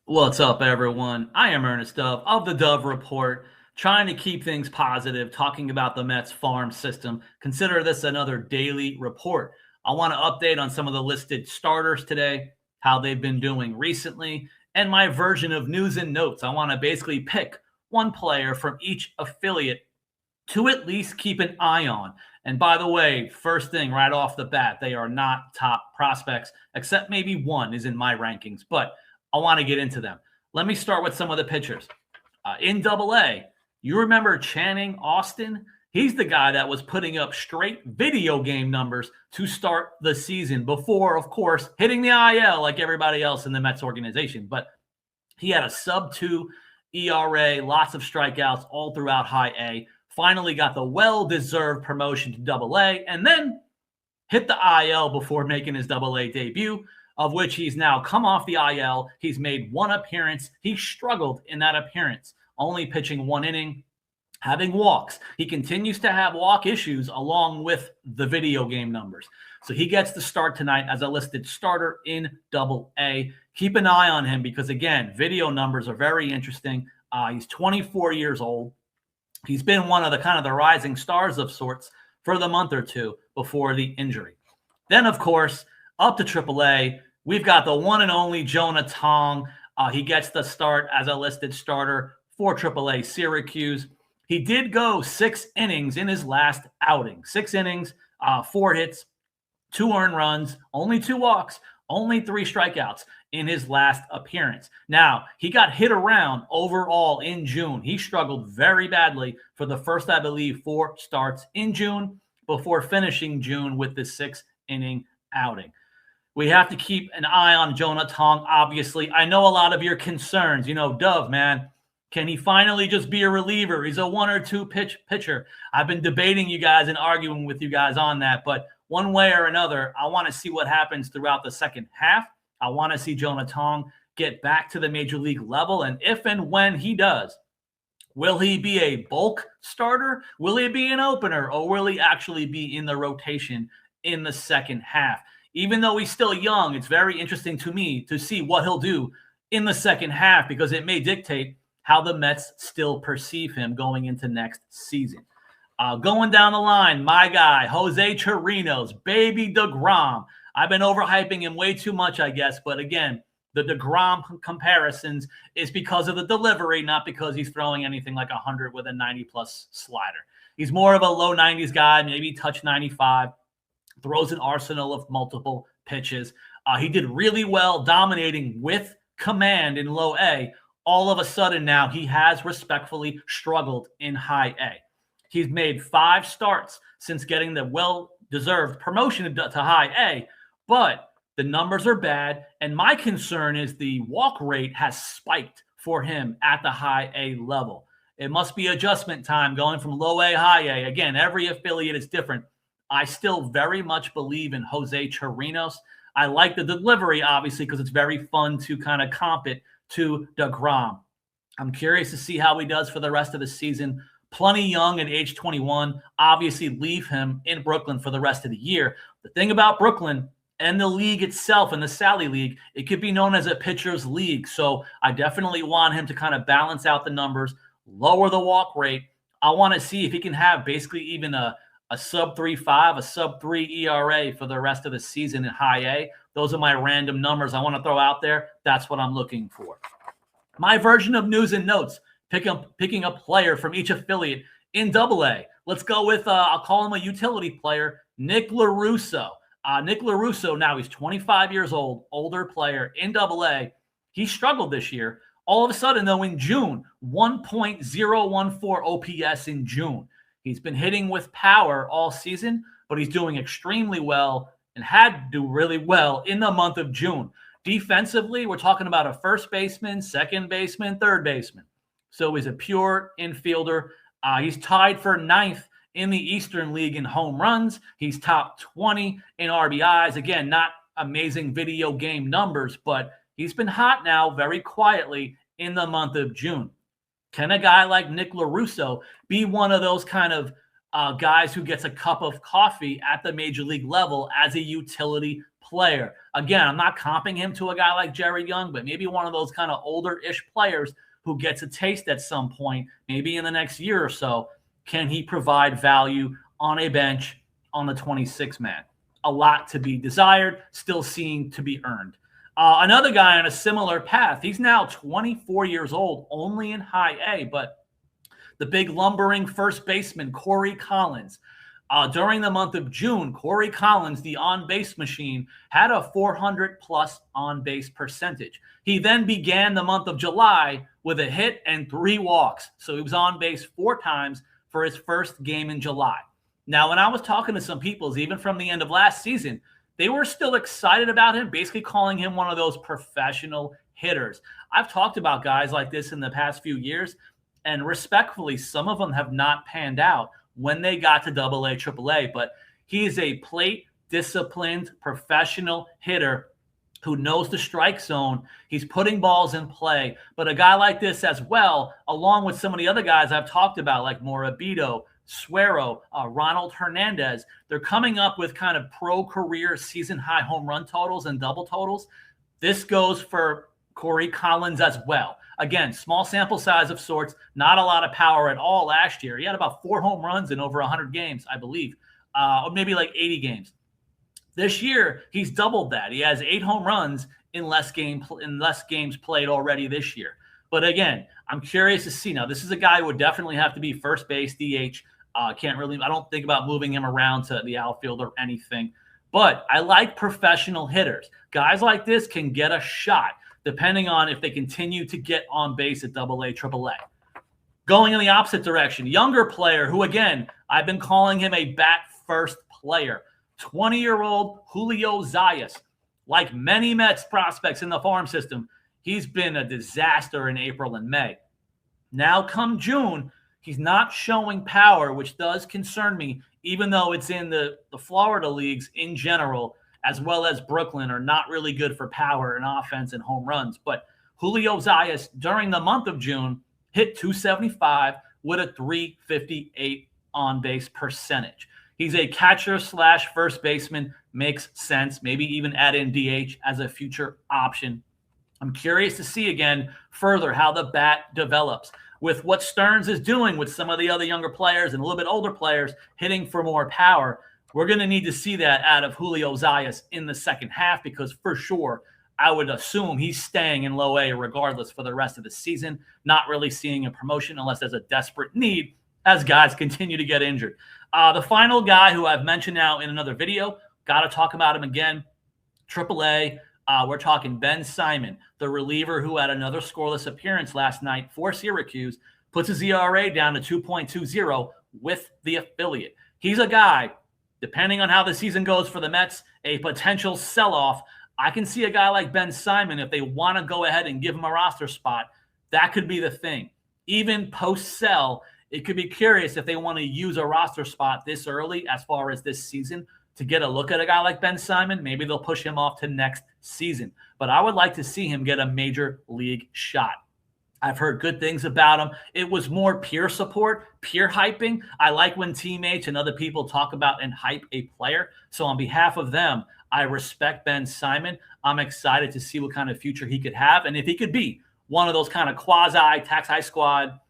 What's up, everyone? I am Ernest Dove of the Dove Report, trying to keep things positive, talking about the Mets farm system. Consider this another daily report. I want to update on some of the listed starters today, how they've been doing recently, and my version of news and notes. I want to basically pick one player from each affiliate to at least keep an eye on. And by the way, first thing right off the bat, they are not top prospects, except maybe one is in my rankings. But I want to get into them. Let me start with some of the pitchers. In Double-A, you remember Channing Austin? He's the guy that was putting up straight video game numbers to start the season before, of course, hitting the IL like everybody else in the Mets organization. But he had a sub-2 ERA, lots of strikeouts all throughout high A. Finally got the well-deserved promotion to Double-A, and then hit the IL before making his Double-A debut, of which he's now come off the IL. He's made one appearance. He struggled in that appearance, only pitching one inning, having walks. He continues to have walk issues along with the video game numbers. So he gets the start tonight as a listed starter in Double-A. Keep an eye on him because, again, video numbers are very interesting. He's 24 years old. He's been one of the rising stars of sorts for the month or two before the injury. Then, of course, up to Triple-A, we've got the one and only Jonah Tong. He gets the start as a listed starter for Triple-A Syracuse. He did go 6 innings in his last outing. 6 innings, 4 hits, 2 earned runs, only 2 walks, only 3 strikeouts in his last appearance. Now, he got hit around overall in June. He struggled very badly for the first, I believe, 4 starts in June before finishing June with the 6-inning outing. We have to keep an eye on Jonah Tong, obviously. I know a lot of your concerns. Dove, man, can he finally just be a reliever? He's a 1 or 2 pitch pitcher. I've been debating you guys and arguing with you guys on that, but one way or another, I want to see what happens throughout the second half. I want to see Jonah Tong get back to the major league level, and if and when he does, will he be a bulk starter? Will he be an opener, or will he actually be in the rotation in the second half? Even though he's still young, it's very interesting to me to see what he'll do in the second half because it may dictate how the Mets still perceive him going into next season. Going down the line, my guy, Jose Chirinos, baby DeGrom. I've been overhyping him way too much, I guess. But again, the DeGrom comparisons is because of the delivery, not because he's throwing anything like 100 with a 90-plus slider. He's more of a low 90s guy, maybe touch 95. Throws an arsenal of multiple pitches. He did really well dominating with command in low A. All of a sudden now he has respectfully struggled in high A. He's made 5 starts since getting the well-deserved promotion to high A, but the numbers are bad, and my concern is the walk rate has spiked for him at the high A level. It must be adjustment time going from low A, high A. Again, every affiliate is different. I still very much believe in Jose Chirinos. I like the delivery, obviously, because it's very fun to kind of comp it to DeGrom. I'm curious to see how he does for the rest of the season. Plenty young at age 21. Obviously, leave him in Brooklyn for the rest of the year. The thing about Brooklyn and the league itself, and the Sally League, it could be known as a pitcher's league. So I definitely want him to kind of balance out the numbers, lower the walk rate. I want to see if he can have basically even a sub 3.5, a sub 3 ERA for the rest of the season in high A. Those are my random numbers I want to throw out there. That's what I'm looking for. My version of news and notes, picking a player from each affiliate in Double-A. Let's go with, I'll call him a utility player, Nick LaRusso. Nick LaRusso, now he's 25 years old, older player in Double-A. He struggled this year. All of a sudden, though, in June, 1.014 OPS in June. He's been hitting with power all season, but he's doing extremely well and had to do really well in the month of June. Defensively, we're talking about a first baseman, second baseman, third baseman. So he's a pure infielder. He's tied for 9th in the Eastern League in home runs. He's top 20 in RBIs. Again, not amazing video game numbers, but he's been hot now very quietly in the month of June. Can a guy like Nick LaRusso be one of those kind of guys who gets a cup of coffee at the major league level as a utility player? Again, I'm not comping him to a guy like Jerry Young, but maybe one of those kind of older-ish players who gets a taste at some point, maybe in the next year or so. Can he provide value on a bench on the 26-man? A lot to be desired, still seeing to be earned. Another guy on a similar path, he's now 24 years old, only in high A, but the big lumbering first baseman, Corey Collins. During the month of June, Corey Collins, the on-base machine, had a 400-plus on-base percentage. He then began the month of July with a hit and 3 walks. So he was on base 4 times for his first game in July. Now, when I was talking to some people, even from the end of last season, they were still excited about him, basically calling him one of those professional hitters. I've talked about guys like this in the past few years, and respectfully, some of them have not panned out when they got to AA, AAA, but he is a plate-disciplined professional hitter who knows the strike zone. He's putting balls in play. But a guy like this as well, along with some of the other guys I've talked about, like Morabito, Suero, Ronald Hernandez, they're coming up with kind of pro-career season-high home run totals and double totals. This goes for Corey Collins as well. Again, small sample size of sorts, not a lot of power at all last year. He had about 4 home runs in over 100 games, I believe, or maybe like 80 games. This year, he's doubled that. He has 8 home runs in less games played already this year. But again, I'm curious to see. Now, this is a guy who would definitely have to be first base, DH. I don't think about moving him around to the outfield or anything. But I like professional hitters. Guys like this can get a shot, depending on if they continue to get on base at AA, AAA. Going in the opposite direction, younger player who, again, I've been calling him a bat-first player, 20-year-old Julio Zayas. Like many Mets prospects in the farm system, he's been a disaster in April and May. Now, come June, he's not showing power, which does concern me, even though it's in the Florida leagues in general, as well as Brooklyn, are not really good for power and offense and home runs. But Julio Zayas, during the month of June, hit 275 with a 358 on-base percentage. He's a catcher/first baseman. Makes sense. Maybe even add in DH as a future option. I'm curious to see again further how the bat develops with what Stearns is doing with some of the other younger players and a little bit older players hitting for more power. We're going to need to see that out of Julio Zayas in the second half, because for sure I would assume he's staying in low A regardless for the rest of the season, not really seeing a promotion unless there's a desperate need as guys continue to get injured. The final guy who I've mentioned now in another video, got to talk about him again, AAA. We're talking Ben Simon, the reliever who had another scoreless appearance last night for Syracuse, puts his ERA down to 2.20 with the affiliate. He's a guy, depending on how the season goes for the Mets, a potential sell-off. I can see a guy like Ben Simon, if they want to go ahead and give him a roster spot, that could be the thing. Even post-sell, it could be curious if they want to use a roster spot this early as far as this season to get a look at a guy like Ben Simon. Maybe they'll push him off to next season. But I would like to see him get a major league shot. I've heard good things about him. It was more peer support, peer hyping. I like when teammates and other people talk about and hype a player. So on behalf of them, I respect Ben Simon. I'm excited to see what kind of future he could have, and if he could be one of those kind of quasi-taxi squad,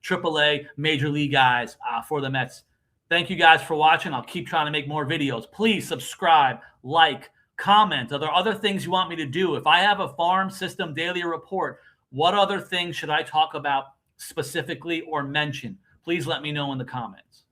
AAA major league guys for the Mets. Thank you guys for watching. I'll keep trying to make more videos. Please subscribe, like, comment. Are there other things you want me to do? If I have a farm system daily report, what other things should I talk about specifically or mention? Please let me know in the comments.